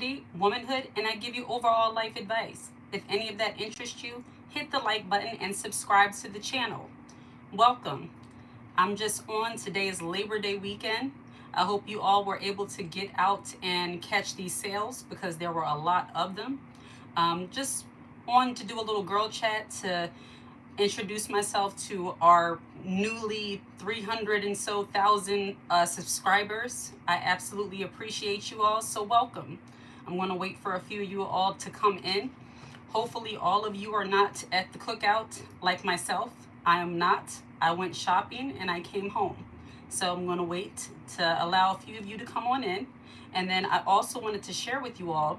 femininity, womanhood, and I give you overall life advice. If any of that interests you, hit the like button and subscribe to the channel. Welcome. I'm just on today's Labor Day weekend. I hope you all were able to get out and catch these sales because there were a lot of them. Just on to do a little girl chat to introduce myself to our newly 300 and so thousand subscribers. I absolutely appreciate you all, so welcome. I'm going to wait for a few of you all to come in. Hopefully all of you are not at the cookout like myself. I am not. I went shopping and I came home. So I'm going to wait to allow a few of you to come on in. And then I also wanted to share with you all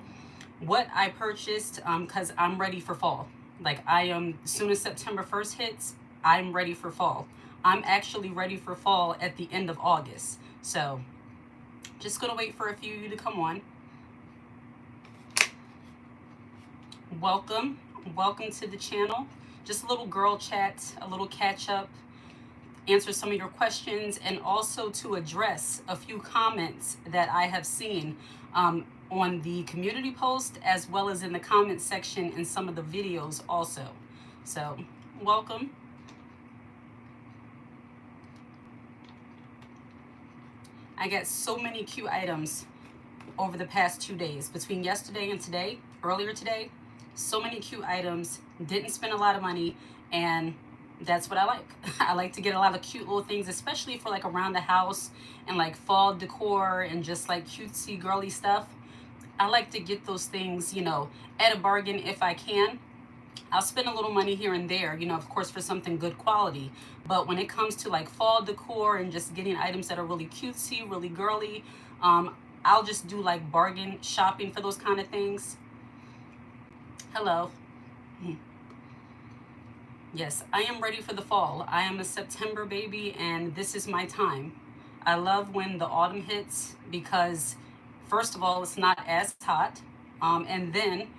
what I purchased because I'm ready for fall. Like I am, as soon as September 1st hits, I'm ready for fall. I'm actually ready for fall at the end of August. So just gonna wait for a few of you to come on. Welcome to the channel. Just a little girl chat, a little catch up, answer some of your questions, and also to address a few comments that I have seen on the community post as well as in the comment section in some of the videos also. So welcome. I got so many cute items over the past 2 days, between yesterday and today, earlier today. So many cute items, didn't spend a lot of money, and that's what I like. I like to get a lot of cute little things, especially for like around the house and like fall decor and just like cutesy girly stuff. I like to get those things, you know, at a bargain if I can. I'll spend a little money here and there, you know, of course, for something good quality. But when it comes to like fall decor and just getting items that are really cutesy, really girly, I'll just do like bargain shopping for those kind of things. Hello. Yes, I am ready for the fall. I am a September baby and this is my time. I love when the autumn hits because first of all, it's not as hot. And then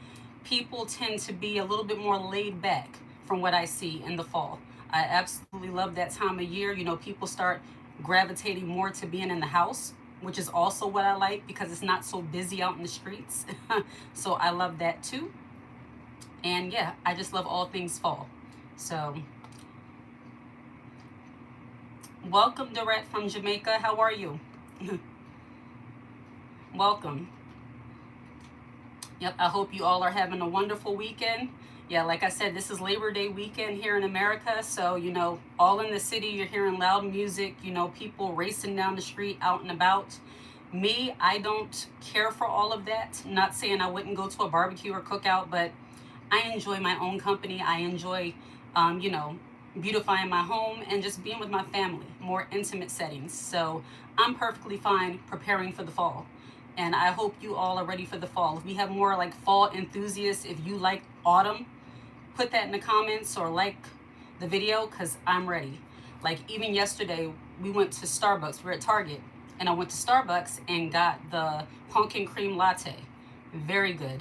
people tend to be a little bit more laid back from what I see in the fall. I absolutely love that time of year. You know, people start gravitating more to being in the house, which is also what I like because it's not so busy out in the streets. So I love that too. And yeah, I just love all things fall. So welcome, Dorette from Jamaica. How are you? Welcome. Yep, I hope you all are having a wonderful weekend. Yeah, like I said, this is Labor Day weekend here in America. So, you know, all in the city, you're hearing loud music, you know, people racing down the street, out and about. Me, I don't care for all of that. Not saying I wouldn't go to a barbecue or cookout, but I enjoy my own company. I enjoy, you know, beautifying my home and just being with my family, more intimate settings. So I'm perfectly fine preparing for the fall. And I hope you all are ready for the fall. If we have more like fall enthusiasts, if you like autumn, put that in the comments or like the video because I'm ready. Like even yesterday, we went to Starbucks. We're at Target and I went to Starbucks and got the pumpkin cream latte. Very good.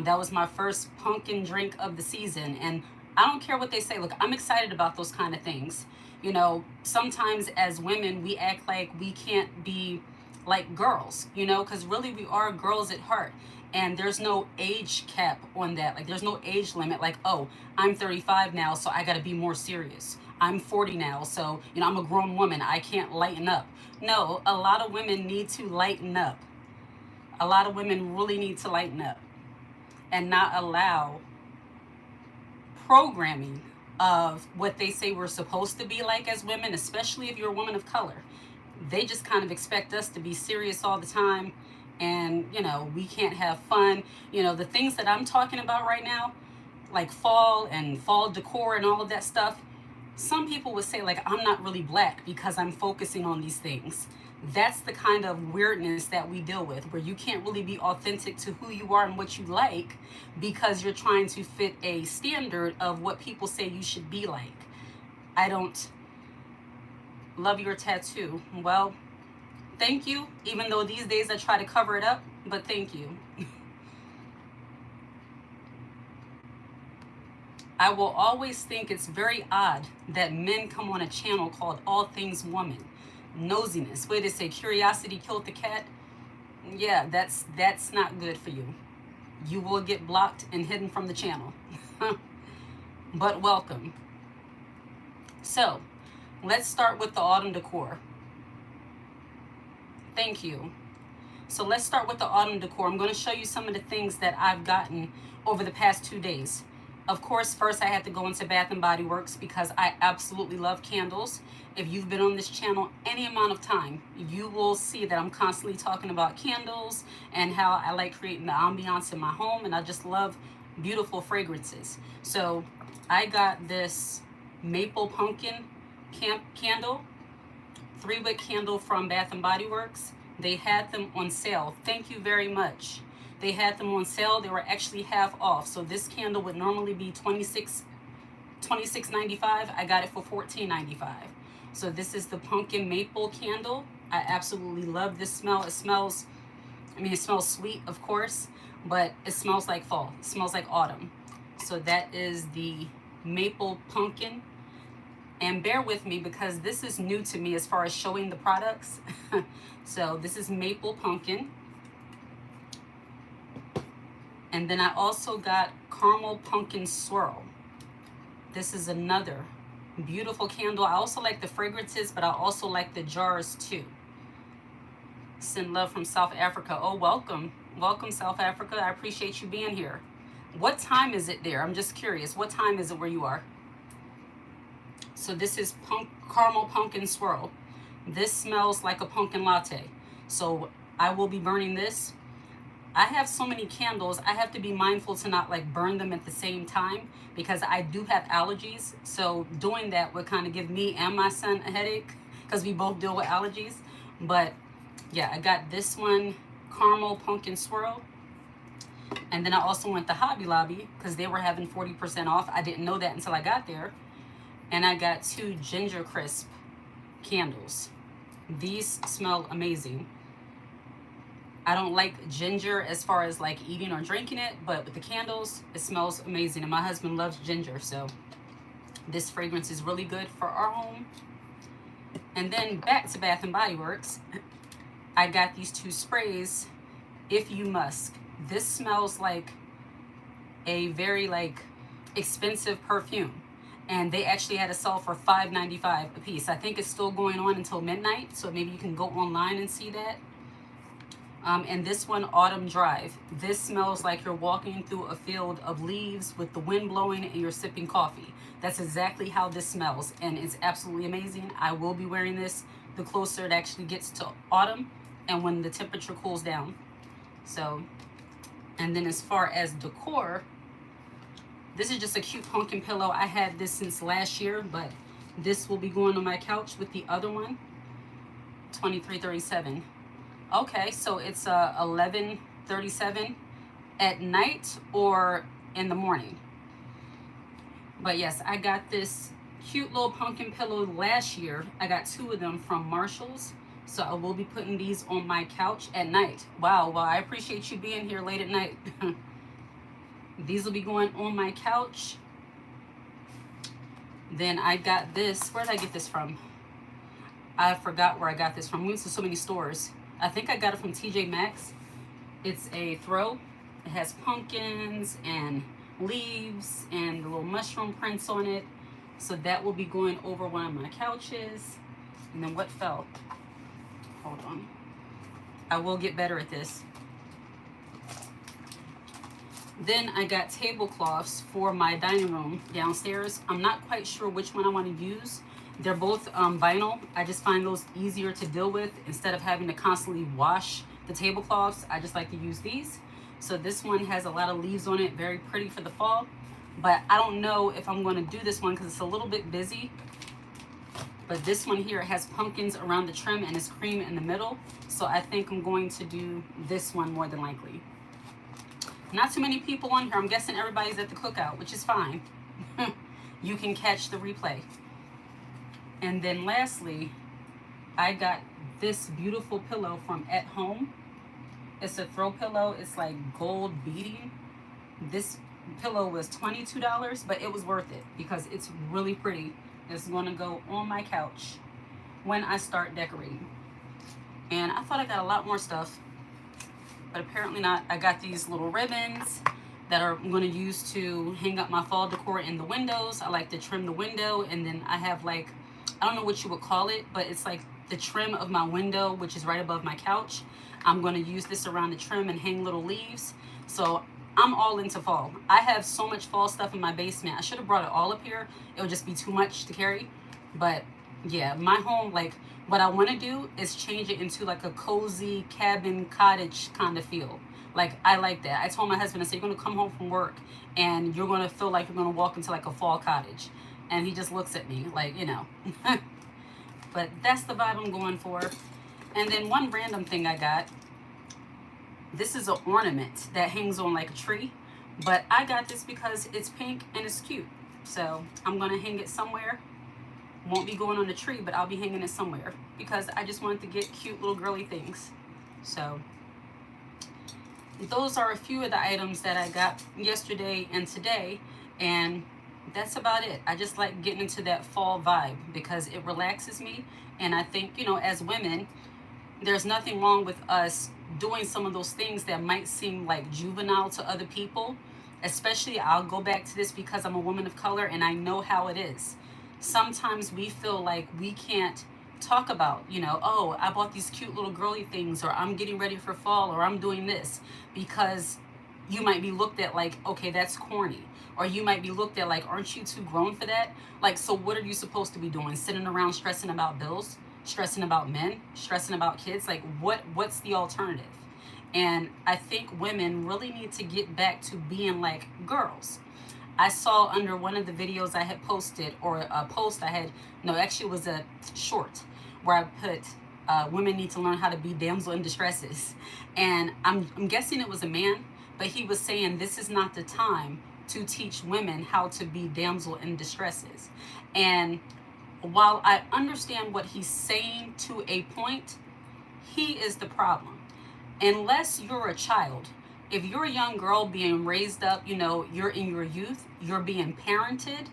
That was my first pumpkin drink of the season. And I don't care what they say. Look, I'm excited about those kind of things. You know, sometimes as women, we act like we can't be like girls, you know, because really we are girls at heart. And there's no age cap on that. Like there's no age limit. Like, oh, I'm 35 now, so I got to be more serious. I'm 40 now, so, you know, I'm a grown woman. I can't lighten up. No, a lot of women need to lighten up. A lot of women really need to lighten up and not allow programming of what they say we're supposed to be like as women, especially if you're a woman of color. They just kind of expect us to be serious all the time and, you know, we can't have fun. You know, the things that I'm talking about right now, like fall and fall decor and all of that stuff, some people would say like I'm not really black because I'm focusing on these things. That's the kind of weirdness that we deal with, where you can't really be authentic to who you are and what you like because you're trying to fit a standard of what people say you should be like. I don't love your tattoo. Well, thank you, even though these days I try to cover it up, but thank you. I will always think it's very odd that men come on a channel called All Things Woman. Nosiness. What did they say? Curiosity killed the cat. Yeah, that's not good for you. You will get blocked and hidden from the channel. But welcome. So, let's start with the autumn decor. Thank you. So let's start with the autumn decor. I'm going to show you some of the things that I've gotten over the past 2 days. Of course, first I had to go into Bath and Body Works because I absolutely love candles. If you've been on this channel any amount of time, you will see that I'm constantly talking about candles and how I like creating the ambiance in my home, and I just love beautiful fragrances. So I got this maple pumpkin candle, 3-wick candle from Bath and Body Works. They had them on sale. Thank you very much. They had them on sale. They were actually half off. So this candle would normally be $26.95. I got it for $14.95. So this is the pumpkin maple candle. I absolutely love this smell. It smells, it smells sweet, of course, but it smells like fall. It smells like autumn. So that is the maple pumpkin. And bear with me because this is new to me as far as showing the products. So this is maple pumpkin. And then I also got caramel pumpkin swirl. This is another beautiful candle. I also like the fragrances, but I also like the jars too. Send love from South Africa. Oh, welcome. Welcome, South Africa. I appreciate you being here. What time is it there? I'm just curious. What time is it where you are? So this is caramel pumpkin swirl. This smells like a pumpkin latte. So I will be burning this. I have so many candles, I have to be mindful to not like burn them at the same time because I do have allergies. So doing that would kind of give me and my son a headache because we both deal with allergies. But yeah, I got this one, caramel pumpkin swirl. And then I also went to Hobby Lobby because they were having 40% off. I didn't know that until I got there. And I got 2 ginger crisp candles. These smell amazing. I don't like ginger as far as like eating or drinking it, but with the candles, it smells amazing. And my husband loves ginger, so this fragrance is really good for our home. And then back to Bath and Body Works, I got these 2 sprays, If You Musk. This smells like a very like expensive perfume. And they actually had a sell for $5.95 a piece. I think it's still going on until midnight, so maybe you can go online and see that. And this one, Autumn Drive. This smells like you're walking through a field of leaves with the wind blowing and you're sipping coffee. That's exactly how this smells, and it's absolutely amazing. I will be wearing this the closer it actually gets to autumn and when the temperature cools down. So, and then as far as decor, this is just a cute pumpkin pillow. I had this since last year, but this will be going on my couch with the other one, $23.37. Okay, so it's $11.37 at night or in the morning. But yes, I got this cute little pumpkin pillow last year. I got 2 of them from Marshall's. So I will be putting these on my couch at night. Wow, well, I appreciate you being here late at night. These will be going on my couch. Then I got this. Where did I get this from? I forgot where I got this from. We went to so many stores. I think I got it from TJ Maxx. It's a throw. It has pumpkins and leaves and the little mushroom prints on it. So that will be going over one of my couches. And then what fell? Hold on. I will get better at this. Then I got tablecloths for my dining room downstairs. I'm not quite sure which one I want to use. They're both vinyl. I just find those easier to deal with instead of having to constantly wash the tablecloths. I just like to use these. So this one has a lot of leaves on it, very pretty for the fall. But I don't know if I'm going to do this one because it's a little bit busy. But this one here has pumpkins around the trim and it's cream in the middle. So I think I'm going to do this one more than likely. Not too many people on here. I'm guessing everybody's at the cookout, which is fine. You can catch the replay. And then lastly, I got this beautiful pillow from At Home. It's a throw pillow. It's like gold beading. This pillow was $22, but it was worth it because it's really pretty. It's going to go on my couch when I start decorating. And I thought I got a lot more stuff. but apparently not. I got these little ribbons that I'm going to use to hang up my fall decor in the windows. I like to trim the window, and then I have like, I don't know what you would call it, but it's like the trim of my window, which is right above my couch. I'm going to use this around the trim and hang little leaves. So I'm all into fall. I have so much fall stuff in my basement. I should have brought it all up here. It would just be too much to carry. But yeah, my home, like, what I want to do is change it into like a cozy cabin cottage kind of feel. Like, I like that. I told my husband, I said, you're going to come home from work and you're going to feel like you're going to walk into like a fall cottage. And he just looks at me like, you know. But that's the vibe I'm going for. And then one random thing I got. This is an ornament that hangs on like a tree. But I got this because it's pink and it's cute. So I'm going to hang it somewhere. Won't be going on the tree, but I'll be hanging it somewhere because I just wanted to get cute little girly things. So those are a few of the items that I got yesterday and today, and that's about it. I just like getting into that fall vibe because it relaxes me, and I think, you know, as women, there's nothing wrong with us doing some of those things that might seem like juvenile to other people. Especially, I'll go back to this because I'm a woman of color and I know how it is. Sometimes we feel like we can't talk about, you know, oh, I bought these cute little girly things, or I'm getting ready for fall, or I'm doing this, because you might be looked at like, okay, that's corny. Or you might be looked at like, aren't you too grown for that? Like, so what are you supposed to be doing? Sitting around stressing about bills, stressing about men, stressing about kids? Like, what's the alternative? And I think women really need to get back to being like girls. I saw under one of the videos I had posted, or a post I had, no, actually it was a short where I put, women need to learn how to be damsel in distresses. And I'm guessing it was a man, but he was saying this is not the time to teach women how to be damsel in distresses. And while I understand what he's saying to a point, he is the problem. Unless you're a child, if you're a young girl being raised up, you know, you're in your youth, you're being parented,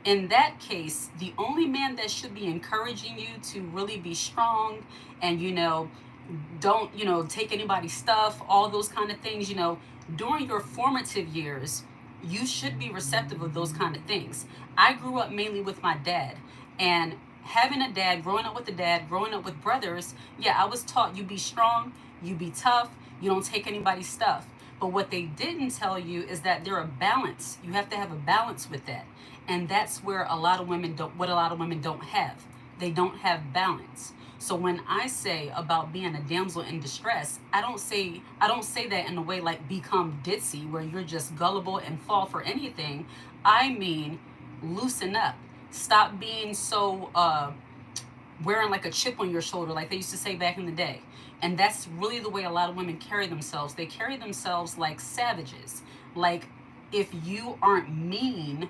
in that case, the only man that should be encouraging you to really be strong and, you know, don't, you know, take anybody's stuff, all those kind of things, you know, during your formative years, you should be receptive of those kind of things. I grew up mainly with my dad, and having a dad, growing up with a dad, growing up with brothers, yeah, I was taught you be strong, you be tough, you don't take anybody's stuff. But what they didn't tell you is that there are balance. You have to have a balance with that. And that's where a lot of women don't, what a lot of women don't have. They don't have balance. So when I say about being a damsel in distress, I don't say that in a way like become ditzy where you're just gullible and fall for anything. I mean, loosen up. Stop being so wearing like a chip on your shoulder like they used to say back in the day. And that's really the way a lot of women carry themselves. They carry themselves like savages. Like, if you aren't mean,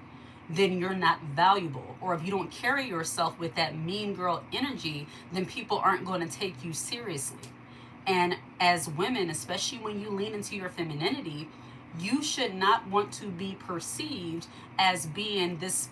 then you're not valuable. Or if you don't carry yourself with that mean girl energy, then people aren't going to take you seriously. And as women, especially when you lean into your femininity, you should not want to be perceived as being this,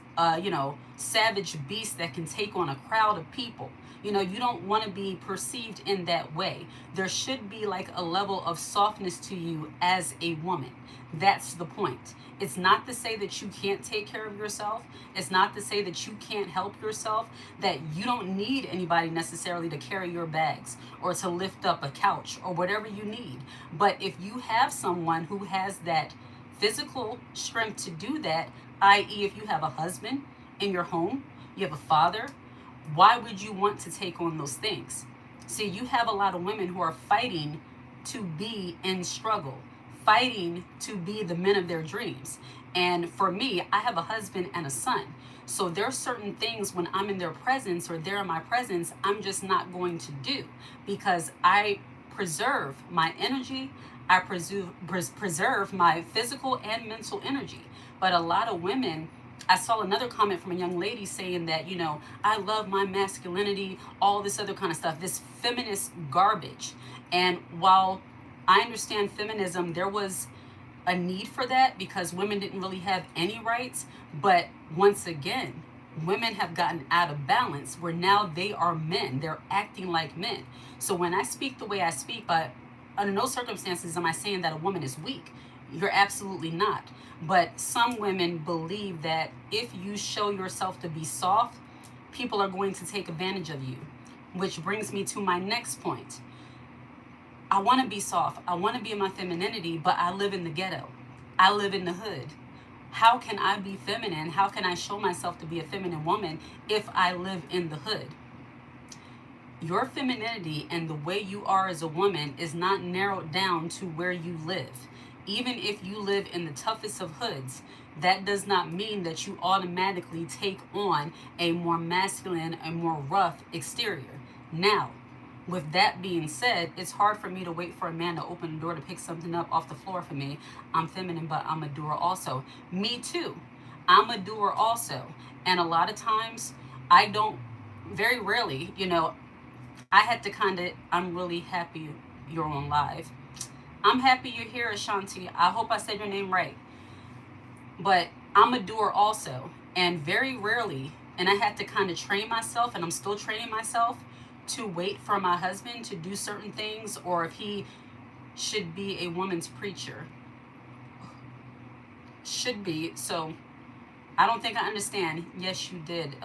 savage beast that can take on a crowd of people. You know, you don't want to be perceived in that way. There should be like a level of softness to you as a woman. That's the point. It's not to say that you can't take care of yourself. It's not to say that you can't help yourself, that you don't need anybody necessarily to carry your bags or to lift up a couch or whatever you need. But if you have someone who has that physical strength to do that, i.e., if you have a husband in your home, you have a father, why would you want to take on those things? See, you have a lot of women who are fighting to be in struggle, fighting to be the men of their dreams. And for me, I have a husband and a son. So there are certain things when I'm in their presence or they're in my presence, I'm just not going to do, because I preserve my energy. I preserve my physical and mental energy. But a lot of women, I saw another comment from a young lady saying that, you know, I love my masculinity, all this other kind of stuff, this feminist garbage. And while I understand feminism, there was a need for that because women didn't really have any rights. But once again, women have gotten out of balance where now they are men. They're acting like men. So when I speak the way I speak, but under no circumstances am I saying that a woman is weak. You're absolutely not. But some women believe that if you show yourself to be soft, people are going to take advantage of you. Which brings me to my next point. I want to be soft. I want to be in my femininity, but I live in the ghetto. I live in the hood. How can I be feminine? How can I show myself to be a feminine woman if I live in the hood? Your femininity and the way you are as a woman is not narrowed down to where you live. Even if you live in the toughest of hoods, that does not mean that you automatically take on a more masculine and more rough exterior. Now, with that being said, it's hard for me to wait for a man to open the door to pick something up off the floor for me. I'm feminine, but I'm a doer also. Me too. I'm a doer also. And a lot of times, I don't, very rarely, I had to I'm really happy you're on live. I'm happy you're here, Ashanti. I hope I said your name right. But I'm a doer also. And very rarely, and I had to train myself, and I'm still training myself to wait for my husband to do certain things, or if he should be a woman's preacher. Should be. So I don't think I understand. Yes, you did,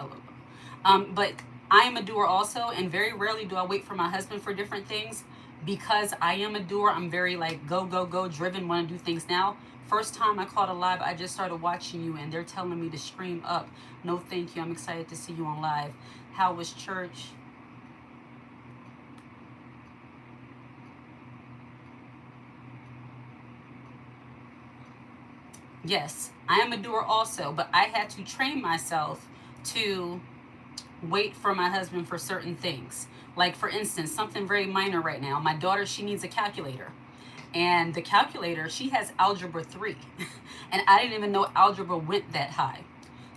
but I am a doer also, and very rarely do I wait for my husband for different things. Because I am a doer, I'm very go, go, go driven, want to do things now. First time I caught a live, I just started watching you and they're telling me to stream up. No thank you, I'm excited to see you on live. How was church? Yes, I am a doer also, but I had to train myself to wait for my husband for certain things. Like, for instance, something very minor right now. My daughter, she needs a calculator. And the calculator, she has algebra 3. And I didn't even know algebra went that high.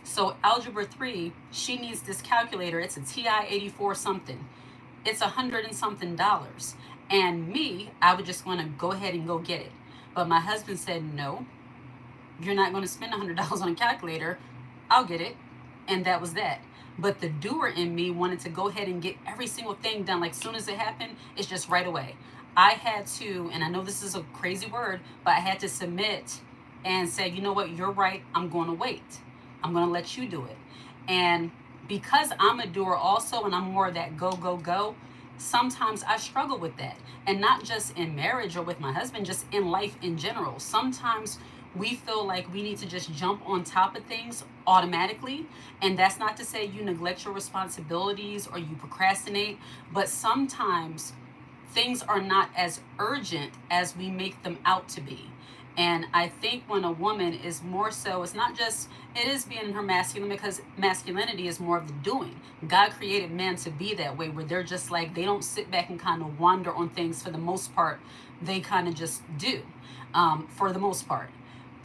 So algebra 3, she needs this calculator. It's a TI 84 something. It's $100 and something. And me, I would just want to go ahead and go get it. But my husband said, no, you're not going to spend $100 on a calculator. I'll get it. And that was that. But the doer in me wanted to go ahead and get every single thing done. Like, soon as it happened, it's just right away. I had to, and I know this is a crazy word, but I had to submit and say, you know what, you're right. I'm going to wait. I'm going to let you do it. And because I'm a doer also, and I'm more of that go, go, go, sometimes I struggle with that. And not just in marriage or with my husband, just in life in general. Sometimes we feel like we need to just jump on top of things automatically. And that's not to say you neglect your responsibilities or you procrastinate, but sometimes things are not as urgent as we make them out to be. And I think when a woman is more so, it's not just, it is being in her masculine, because masculinity is more of the doing. God created men to be that way, where they're just they don't sit back and wander on things for the most part. They just do, for the most part.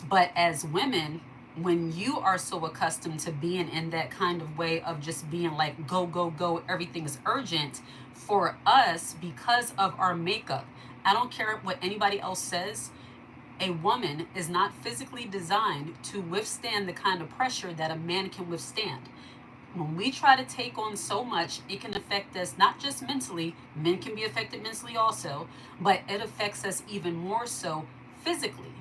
But as women, when you are so accustomed to being in that kind of way of just being go, go, go, everything is urgent, for us, because of our makeup, I don't care what anybody else says, a woman is not physically designed to withstand the kind of pressure that a man can withstand. When we try to take on so much, it can affect us not just mentally, men can be affected mentally also, but it affects us even more so physically.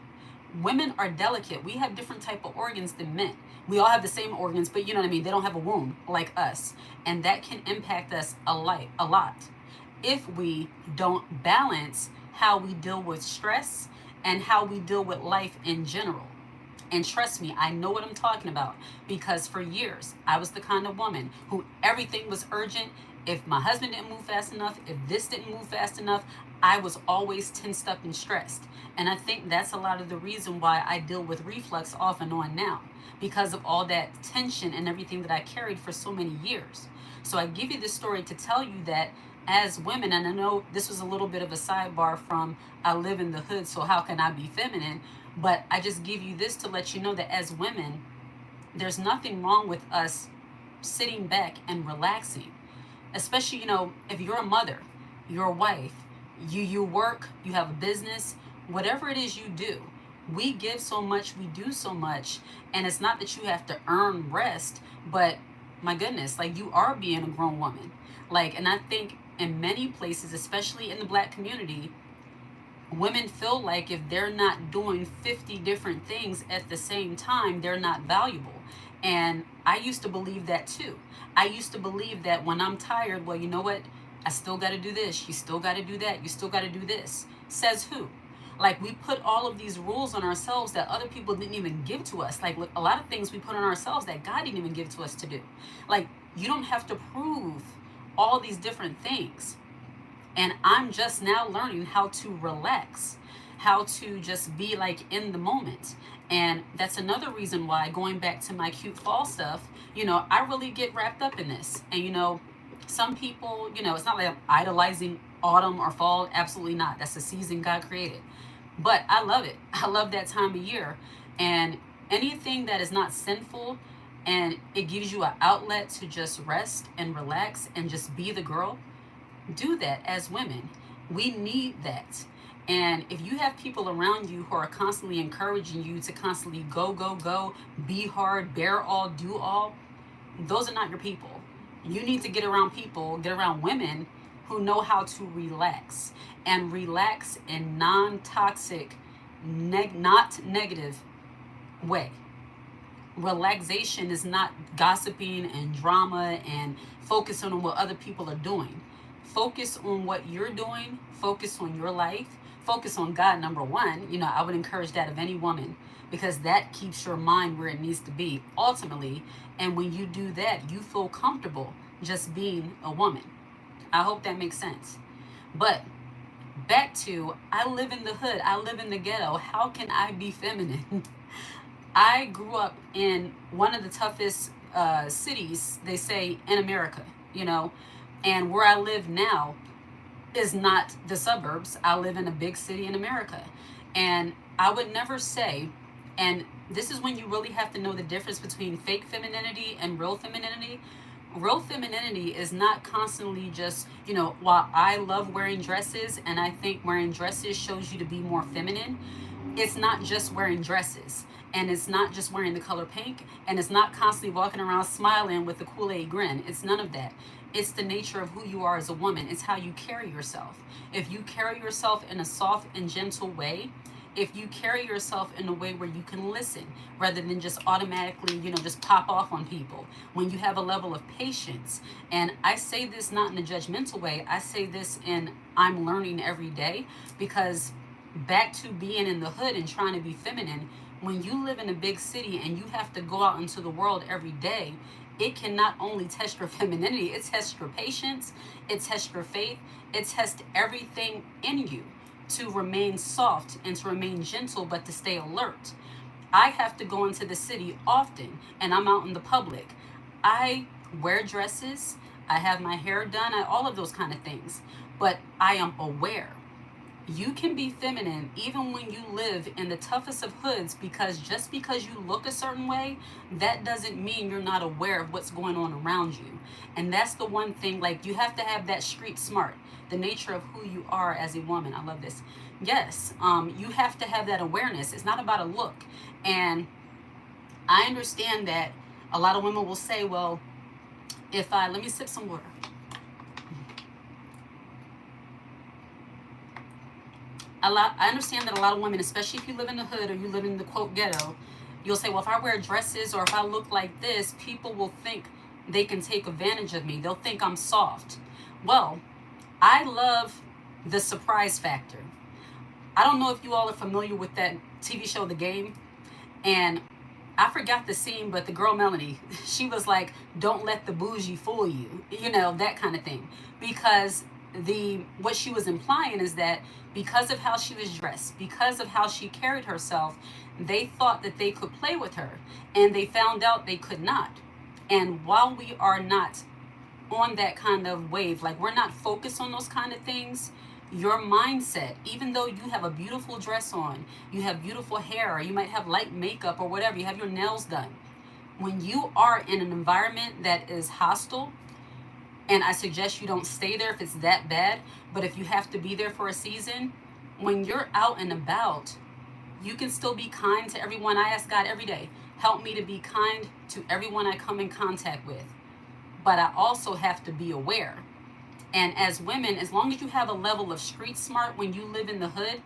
Women are delicate. We have different type of organs than men. We all have the same organs, but you know what I mean? They don't have a womb like us. And that can impact us a lot if we don't balance how we deal with stress and how we deal with life in general. And trust me, I know what I'm talking about, because for years, I was the kind of woman who everything was urgent. If my husband didn't move fast enough, if this didn't move fast enough, I was always tensed up and stressed. And I think that's a lot of the reason why I deal with reflux off and on now, because of all that tension and everything that I carried for so many years. So I give you this story to tell you that as women, and I know this was a little bit of a sidebar from I live in the hood, so how can I be feminine? But I just give you this to let you know that as women, there's nothing wrong with us sitting back and relaxing. Especially, if you're a mother, you're a wife, you work, you have a business, whatever it is you do, we give so much, we do so much, and it's not that you have to earn rest, but my goodness, you are being a grown woman. And I think in many places, especially in the Black community, Women feel like if they're not doing 50 different things at the same time, they're not valuable. And I used to believe that too. I used to believe that when I'm tired, well, you know what? I still got to do this. You still got to do that. You still got to do this. Says who? Like, we put all of these rules on ourselves that other people didn't even give to us. Like, look, a lot of things we put on ourselves that God didn't even give to us to do. Like, you don't have to prove all these different things. And I'm just now learning how to relax, how to just be like in the moment. And that's another reason why, going back to my cute fall stuff, I really get wrapped up in this. And, some people, it's not like I'm idolizing autumn or fall. Absolutely not. That's a season God created. But I love it. I love that time of year. And anything that is not sinful and it gives you an outlet to just rest and relax and just be the girl, do that as women. We need that. And if you have people around you who are constantly encouraging you to constantly go, go, go, be hard, bear all, do all, those are not your people. You need to get around women who know how to relax and relax in non-toxic, not negative way. Relaxation is not gossiping and drama and focusing on what other people are doing. Focus on what you're doing. Focus on your life. Focus on God, number one. I would encourage that of any woman, because that keeps your mind where it needs to be ultimately. And when you do that, you feel comfortable just being a woman. I hope that makes sense. But back to, I live in the hood, I live in the ghetto. How can I be feminine? I grew up in one of the toughest cities, they say, in America, and where I live now is not the suburbs. I live in a big city in America. And I would never say, and this is when you really have to know the difference between fake femininity and real femininity. Real femininity is not constantly just, while I love wearing dresses and I think wearing dresses shows you to be more feminine, it's not just wearing dresses. And it's not just wearing the color pink. And it's not constantly walking around smiling with the Kool-Aid grin. It's none of that. It's the nature of who you are as a woman. It's how you carry yourself. If you carry yourself in a soft and gentle way, if you carry yourself in a way where you can listen rather than just automatically, just pop off on people, when you have a level of patience. And I say this not in a judgmental way. I say this in, I'm learning every day, because back to being in the hood and trying to be feminine, when you live in a big city and you have to go out into the world every day, it can not only test your femininity, it tests your patience, it tests your faith, it tests everything in you to remain soft and to remain gentle, but to stay alert. I have to go into the city often and I'm out in the public. I wear dresses, I have my hair done, all of those kind of things, but I am aware. You can be feminine even when you live in the toughest of hoods, because just because you look a certain way, that doesn't mean you're not aware of what's going on around you. And that's the one thing, like, you have to have that street smart, the nature of who you are as a woman. I love this. Yes, you have to have that awareness. It's not about a look. And I understand that a lot of women will say, well, let me sip some water. I understand that a lot of women, especially if you live in the hood or you live in the quote ghetto, you'll say, well, if I wear dresses or if I look like this, people will think they can take advantage of me. They'll think I'm soft. Well, I love the surprise factor. I don't know if you all are familiar with that TV show, The Game. And I forgot the scene, but the girl Melanie, she was like, don't let the bougie fool you, that kind of thing. Because what she was implying is that because of how she was dressed, because of how she carried herself, they thought that they could play with her, and they found out they could not. And while we are not on that kind of wave, like, we're not focused on those kind of things, your mindset, even though you have a beautiful dress on, you have beautiful hair, or you might have light makeup or whatever, you have your nails done, when you are in an environment that is hostile, and I suggest you don't stay there if it's that bad, but if you have to be there for a season, when you're out and about, you can still be kind to everyone. I ask God every day, help me to be kind to everyone I come in contact with. But I also have to be aware. And as women, as long as you have a level of street smart when you live in the hood,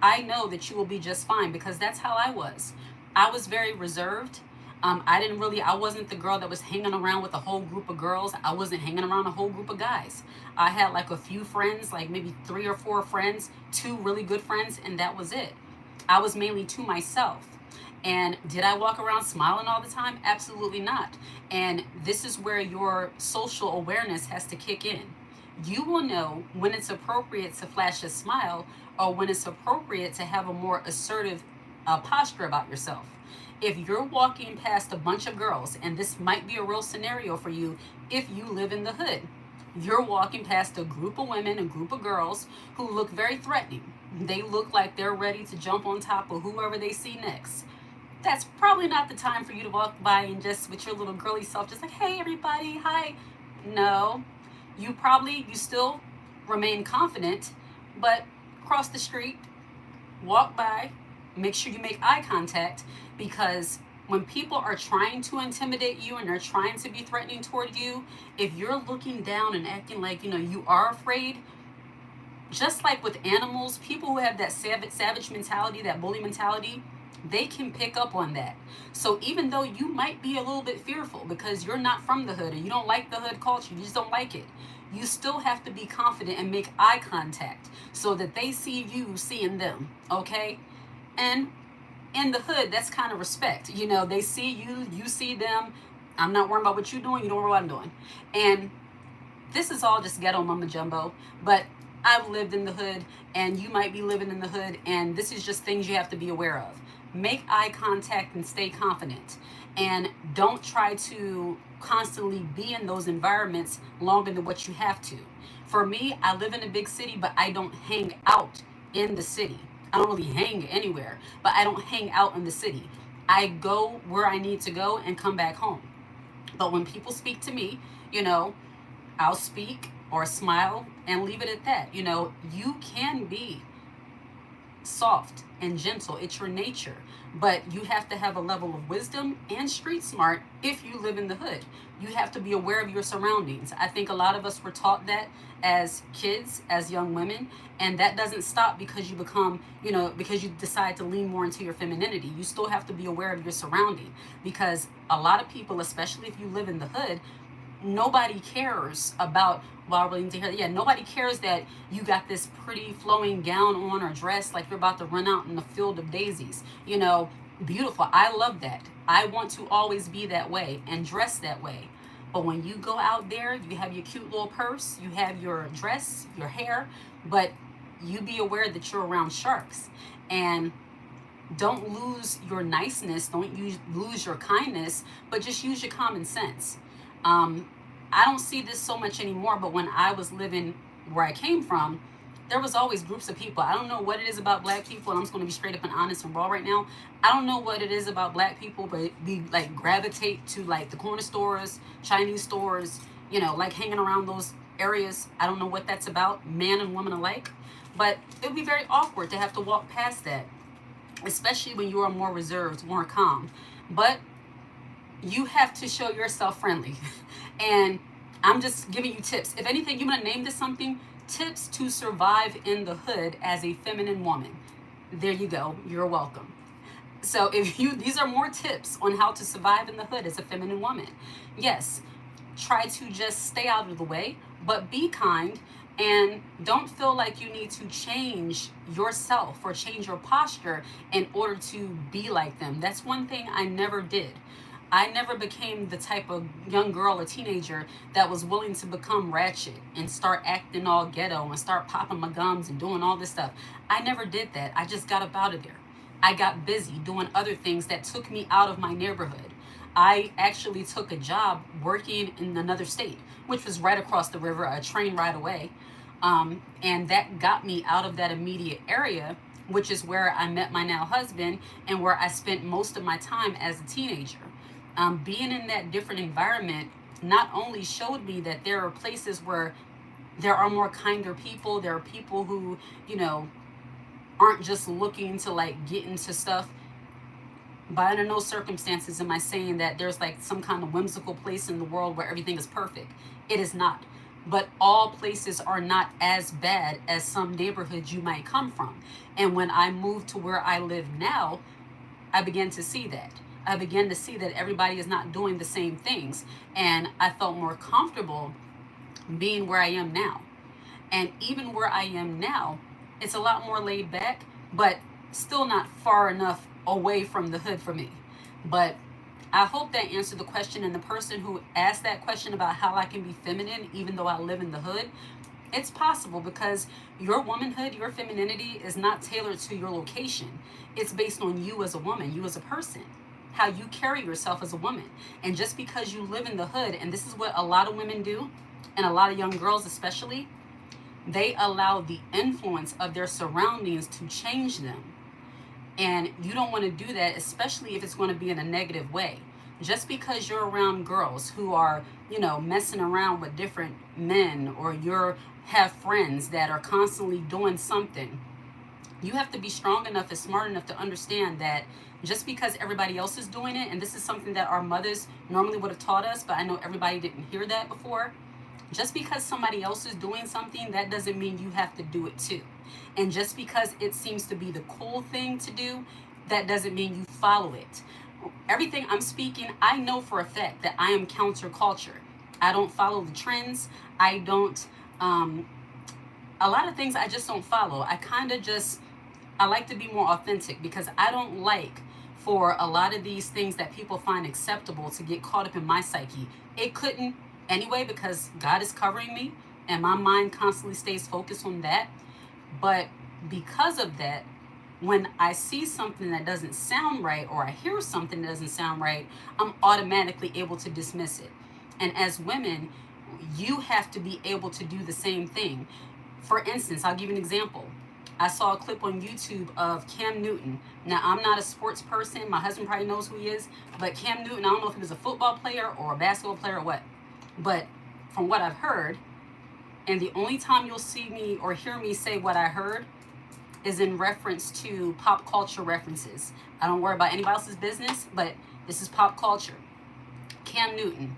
I know that you will be just fine, because that's how I was. I was very reserved. I wasn't the girl that was hanging around with a whole group of girls. I wasn't hanging around a whole group of guys. I had like a few friends, like maybe 3 or 4 friends, 2 really good friends, and that was it. I was mainly to myself. And did I walk around smiling all the time? Absolutely not. And this is where your social awareness has to kick in. You will know when it's appropriate to flash a smile, or when it's appropriate to have a more assertive posture about yourself. If you're walking past a bunch of girls, and this might be a real scenario for you if you live in the hood, you're walking past a group of women, a group of girls who look very threatening. They look like they're ready to jump on top of whoever they see next. That's probably not the time for you to walk by and just with your little girly self, just like, hey, everybody, hi. No, you still remain confident, but cross the street, walk by, make sure you make eye contact, because when people are trying to intimidate you and they're trying to be threatening toward you, if you're looking down and acting like, you are afraid, just like with animals, people who have that savage mentality, that bully mentality, they can pick up on that. So even though you might be a little bit fearful because you're not from the hood, or you don't like the hood culture, you just don't like it, you still have to be confident and make eye contact so that they see you seeing them, okay? And in the hood, that's kind of respect. They see you, you see them. I'm not worrying about what you're doing, you don't worry what I'm doing. And this is all just ghetto mumbo jumbo, but I've lived in the hood, and you might be living in the hood, and this is just things you have to be aware of. Make eye contact and stay confident, and don't try to constantly be in those environments longer than what you have to. For me, I live in a big city, but I don't hang out in the city. I don't really hang anywhere, but I don't hang out in the city. I go where I need to go and come back home. But when people speak to me, you know, I'll speak or smile and leave it at that. You can be soft and gentle. It's your nature. But you have to have a level of wisdom and street smart if you live in the hood. You have to be aware of your surroundings. I think a lot of us were taught that as kids, as young women, and that doesn't stop because you become, because you decide to lean more into your femininity. You still have to be aware of your surrounding, because a lot of people, especially if you live in the hood, nobody cares about, well, really to hear, yeah, nobody cares that you got this pretty flowing gown on or dress like you're about to run out in the field of daisies. Beautiful. I love that. I want to always be that way and dress that way. But when you go out there, you have your cute little purse, you have your dress, your hair, but you be aware that you're around sharks. And don't lose your niceness, don't lose your kindness, but just use your common sense. I don't see this so much anymore, but when I was living where I came from, there was always groups of people. I don't know what it is about black people, and I'm just going to be straight up and honest and raw right now. I don't know what it is about black people, but we like gravitate to like the corner stores, Chinese stores, like hanging around those areas. I don't know what that's about, man and woman alike, but it would be very awkward to have to walk past that, especially when you are more reserved, more calm. But you have to show yourself friendly. And I'm just giving you tips. If anything, you want to name this something: tips to survive in the hood as a feminine woman. There you go. You're welcome. So these are more tips on how to survive in the hood as a feminine woman. Yes, try to just stay out of the way, but be kind, and don't feel like you need to change yourself or change your posture in order to be like them. That's one thing I never did. I never became the type of young girl or teenager that was willing to become ratchet and start acting all ghetto and start popping my gums and doing all this stuff. I never did that. I just got up out of there. I got busy doing other things that took me out of my neighborhood. I actually took a job working in another state, which was right across the river, a train ride away. And that got me out of that immediate area, which is where I met my now husband and where I spent most of my time as a teenager. Being in that different environment not only showed me that there are places where there are more kinder people, there are people who, aren't just looking to like get into stuff. But under no circumstances am I saying that there's like some kind of whimsical place in the world where everything is perfect. It is not. but all places are not as bad as some neighborhoods you might come from. And when I moved to where I live now, I began to see that. I began to see that everybody is not doing the same things. And I felt more comfortable being where I am now. And even where I am now, it's a lot more laid back, but still not far enough away from the hood for me. But I hope that answered the question. And the person who asked that question about how I can be feminine even though I live in the hood, it's possible because your womanhood, your femininity is not tailored to your location. It's based on you as a woman, you as a person, how you carry yourself as a woman. And just because you live in the hood, and this is what a lot of women do, and a lot of young girls especially, they allow the influence of their surroundings to change them. And you don't want to do that, especially if it's going to be in a negative way. Just because you're around girls who are, messing around with different men, or you're have friends that are constantly doing something, you have to be strong enough and smart enough to understand that just because everybody else is doing it, and this is something that our mothers normally would have taught us, but I know everybody didn't hear that before. Just because somebody else is doing something, that doesn't mean you have to do it too. And just because it seems to be the cool thing to do, that doesn't mean you follow it. Everything I'm speaking, I know for a fact that I am counterculture. I don't follow the trends. I don't, a lot of things I just don't follow. I like to be more authentic because I don't like for a lot of these things that people find acceptable to get caught up in my psyche. It couldn't anyway because God is covering me and my mind constantly stays focused on that. But because of that, when I see something that doesn't sound right or I hear something that doesn't sound right, I'm automatically able to dismiss it. And as women, you have to be able to do the same thing. For instance, I'll give you an example. I saw a clip on YouTube of Cam Newton. Now, I'm not a sports person. My husband probably knows who he is. But Cam Newton, I don't know if he was a football player or a basketball player or what. But from what I've heard, and the only time you'll see me or hear me say what I heard is in reference to pop culture references. I don't worry about anybody else's business, but this is pop culture. Cam Newton,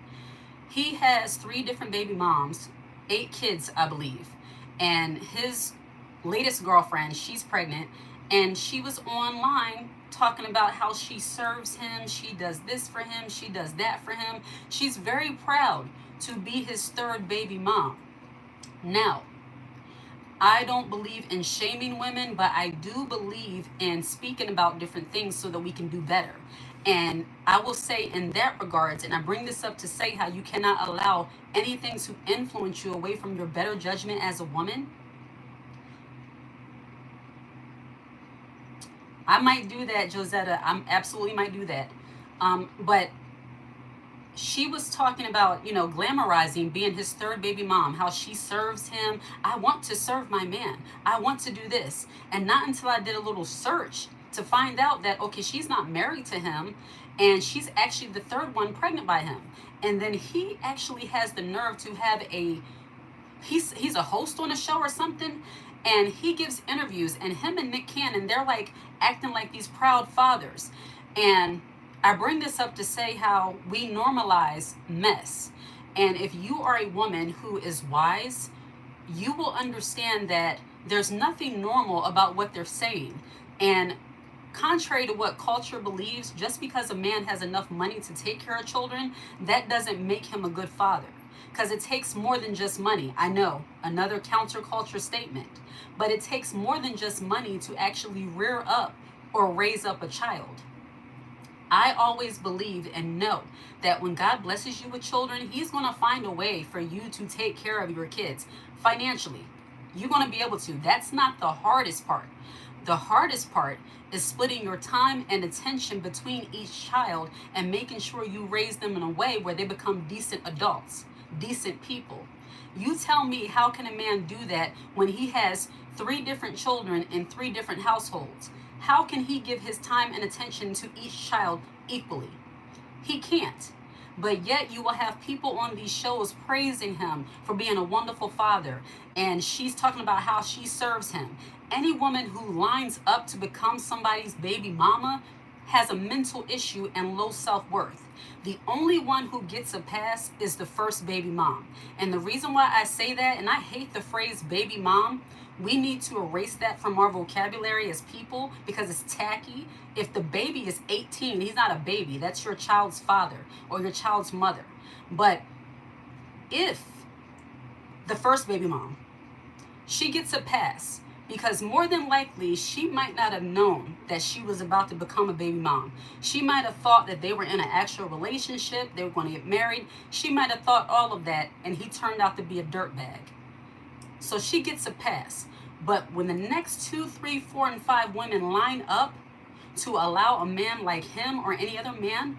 he has 3 different baby moms, 8 kids, I believe. And his latest girlfriend, she's pregnant, and she was online talking about how she serves him, she does this for him, she does that for him. She's very proud to be his 3rd baby mom. Now, I don't believe in shaming women, but I do believe in speaking about different things so that we can do better. And I will say in that regards, and I bring this up to say how you cannot allow anything to influence you away from your better judgment as a woman. I might do that, Josetta. I absolutely might do that. But she was talking about, glamorizing being his 3rd baby mom, how she serves him. I want to serve my man. I want to do this. And not until I did a little search to find out that, okay, she's not married to him and she's actually the 3rd one pregnant by him. And then he actually has the nerve to have he's a host on a show or something, and he gives interviews, and him and Nick Cannon, they're like acting like these proud fathers. And I bring this up to say how we normalize mess. And if you are a woman who is wise, you will understand that there's nothing normal about what they're saying. And contrary to what culture believes, just because a man has enough money to take care of children, that doesn't make him a good father. Because it takes more than just money. I know, another counterculture statement. But it takes more than just money to actually rear up or raise up a child. I always believe and know that when God blesses you with children, he's going to find a way for you to take care of your kids financially. You're going to be able to. That's not the hardest part. The hardest part is splitting your time and attention between each child and making sure you raise them in a way where they become decent adults, decent people. You tell me, how can a man do that when he has 3 different children in 3 different households? How can he give his time and attention to each child equally? He can't. But yet you will have people on these shows praising him for being a wonderful father. And she's talking about how she serves him. Any woman who lines up to become somebody's baby mama, has a mental issue and low self-worth. The only one who gets a pass is the first baby mom. And the reason why I say that, and I hate the phrase baby mom, we need to erase that from our vocabulary as people because it's tacky. If the baby is 18, he's not a baby. That's your child's father or your child's mother. But if the first baby mom, she gets a pass because more than likely she might not have known that she was about to become a baby mom. She might have thought that they were in an actual relationship, they were going to get married. She might have thought all of that, and he turned out to be a dirtbag. So she gets a pass. But when the next 2, 3, 4, and 5 women line up to allow a man like him or any other man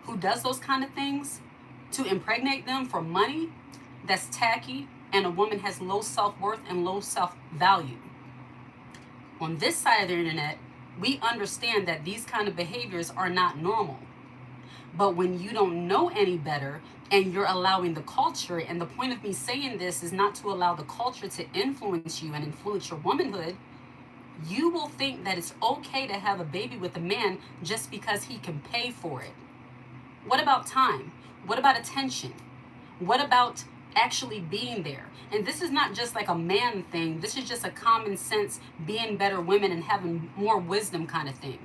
who does those kind of things to impregnate them for money, that's tacky, and a woman has low self-worth and low self-value. On this side of the internet, we understand that these kind of behaviors are not normal. But when you don't know any better and you're allowing the culture, and the point of me saying this is not to allow the culture to influence you and influence your womanhood, you will think that it's okay to have a baby with a man just because he can pay for it. What about time? What about attention? What about actually being there? And this is not just like a man thing. This is just a common sense, being better women and having more wisdom kind of thing.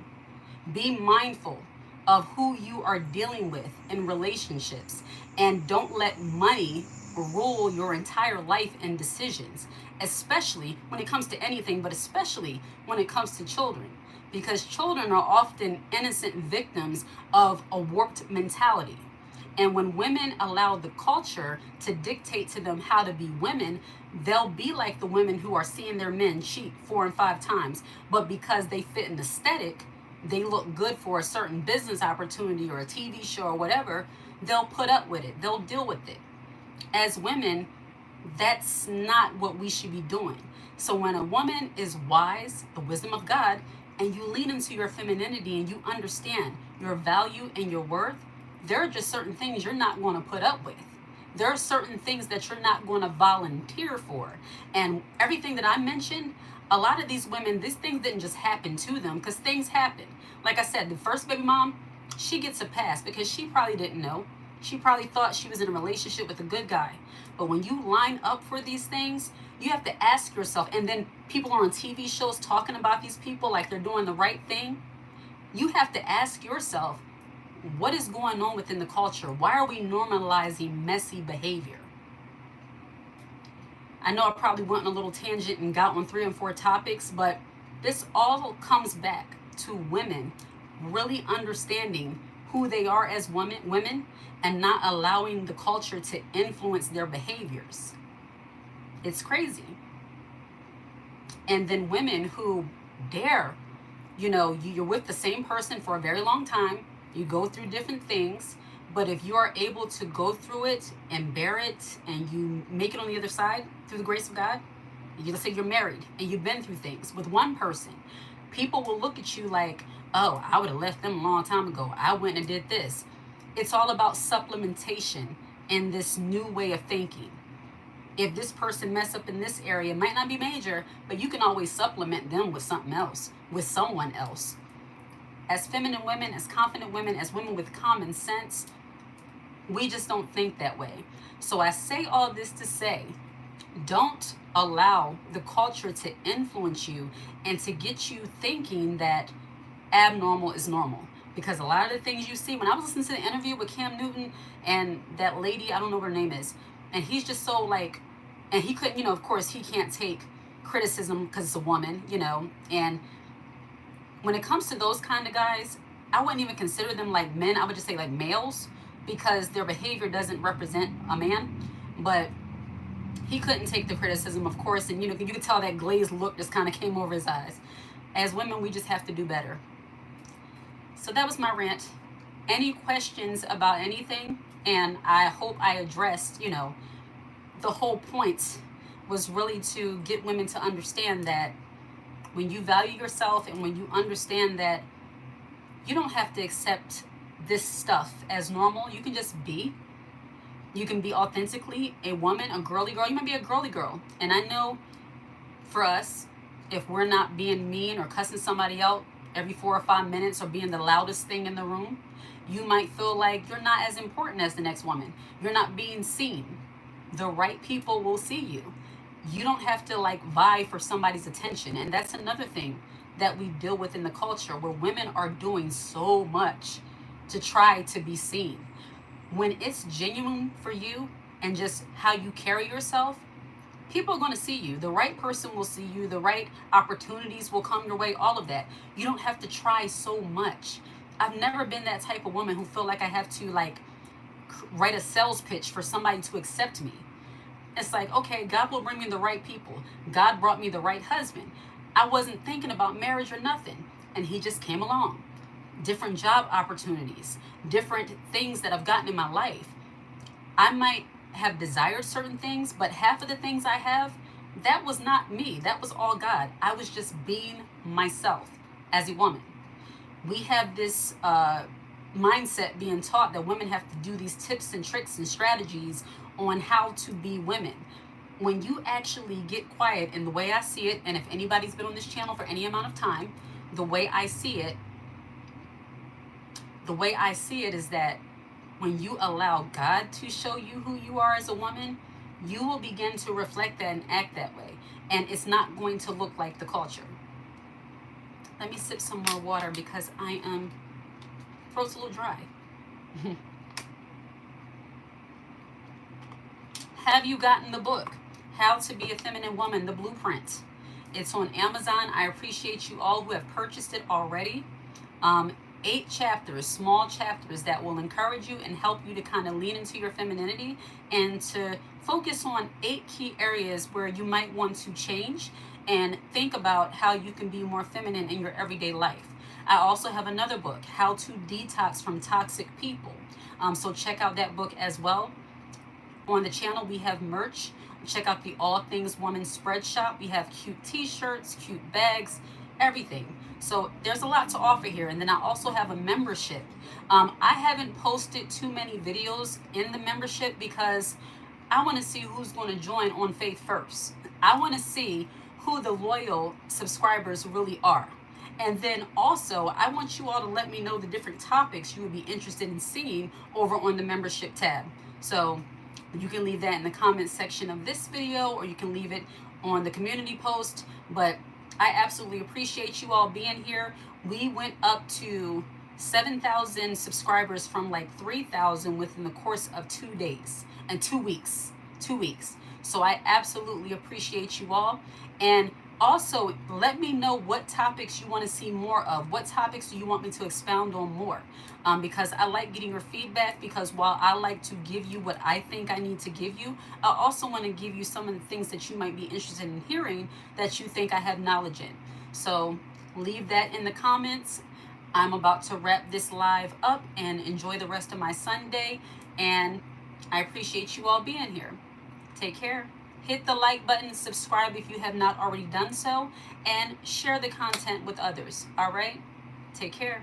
Be mindful of who you are dealing with in relationships, and don't let money rule your entire life and decisions, especially when it comes to anything, but especially when it comes to children, because children are often innocent victims of a warped mentality. And when women allow the culture to dictate to them how to be women, they'll be like the women who are seeing their men cheat 4 and 5 times. But because they fit an aesthetic, they look good for a certain business opportunity or a TV show or whatever, they'll put up with it. They'll deal with it. As women, that's not what we should be doing. So when a woman is wise, the wisdom of God, and you lean into your femininity and you understand your value and your worth, there are just certain things you're not going to put up with. There are certain things that you're not going to volunteer for. And everything that I mentioned, a lot of these women, these things didn't just happen to them, because things happen. Like I said, the first baby mom, she gets a pass because she probably didn't know. She probably thought she was in a relationship with a good guy. But when you line up for these things, you have to ask yourself, and then people are on TV shows talking about these people like they're doing the right thing. You have to ask yourself, what is going on within the culture? Why are we normalizing messy behavior? I know I probably went on a little tangent and got on 3 and 4 topics, but this all comes back to women really understanding who they are as women and not allowing the culture to influence their behaviors. It's crazy. And then women who dare, you're with the same person for a very long time, you go through different things, but if you are able to go through it and bear it and you make it on the other side through the grace of God, let's say you're married and you've been through things with one person, people will look at you like, oh, I would have left them a long time ago. I went and did this. It's all about supplementation in this new way of thinking. If this person mess up in this area, it might not be major, but you can always supplement them with something else, with someone else. As feminine women, as confident women, as women with common sense, we just don't think that way. So I say all this to say, don't allow the culture to influence you and to get you thinking that abnormal is normal. Because a lot of the things you see, when I was listening to the interview with Cam Newton and that lady, I don't know what her name is, and he's just so like, and he couldn't, of course he can't take criticism because it's a woman, and when it comes to those kind of guys, I wouldn't even consider them like men. I would just say like males, because their behavior doesn't represent a man. But he couldn't take the criticism, of course, and you could tell that glazed look just kind of came over his eyes. As women, we just have to do better. So that was my rant. Any questions about anything? And I hope I addressed, the whole point was really to get women to understand that when you value yourself and when you understand that you don't have to accept this stuff as normal, you can just be. You can be authentically a woman, a girly girl. You might be a girly girl. And I know for us, if we're not being mean or cussing somebody out, every 4 or 5 minutes or being the loudest thing in the room, you might feel like you're not as important as the next woman. You're not being seen. The right people will see you. You don't have to like vie for somebody's attention. And that's another thing that we deal with in the culture, where women are doing so much to try to be seen. When it's genuine for you and just how you carry yourself, people are going to see you. The right person will see you. The right opportunities will come your way. All of that. You don't have to try so much. I've never been that type of woman who feel like I have to like write a sales pitch for somebody to accept me. It's like, okay, God will bring me the right people. God brought me the right husband. I wasn't thinking about marriage or nothing, and he just came along. Different job opportunities, different things that I've gotten in my life. I might have desired certain things, but half of the things I have, that was not me. That was all God. I was just being myself as a woman. We have this mindset being taught that women have to do these tips and tricks and strategies on how to be women. When you actually get quiet, and the way I see it, and if anybody's been on this channel for any amount of time, the way I see it is that when you allow God to show you who you are as a woman, you will begin to reflect that and act that way. And it's not going to look like the culture. Let me sip some more water because throat's a little dry. Have you gotten the book, How to Be a Feminine Woman, the Blueprint? It's on Amazon. I appreciate you all who have purchased it already. 8 chapters, small chapters that will encourage you and help you to kind of lean into your femininity and to focus on 8 key areas where you might want to change and think about how you can be more feminine in your everyday life. I also have another book, How to Detox from Toxic People. So check out that book as well. On the channel, we have merch. Check out the All Things Woman spread shop. We have cute t-shirts, cute bags, everything. So there's a lot to offer here. And then I also have a membership. I haven't posted too many videos in the membership because I want to see who's going to join on faith first. I want to see who the loyal subscribers really are. And then also, I want you all to let me know the different topics you would be interested in seeing over on the membership tab. So you can leave that in the comments section of this video, or you can leave it on the community post. But I absolutely appreciate you all being here. We went up to 7,000 subscribers from like 3,000 within the course of 2 days and 2 weeks. 2 weeks. So I absolutely appreciate you all. And also, let me know what topics you want to see more of. What topics do you want me to expound on more? Because I like getting your feedback, because while I like to give you what I think I need to give you, I also want to give you some of the things that you might be interested in hearing that you think I have knowledge in. So leave that in the comments. I'm about to wrap this live up and enjoy the rest of my Sunday. And I appreciate you all being here. Take care. Hit the like button, subscribe if you have not already done so, and share the content with others. All right? Take care.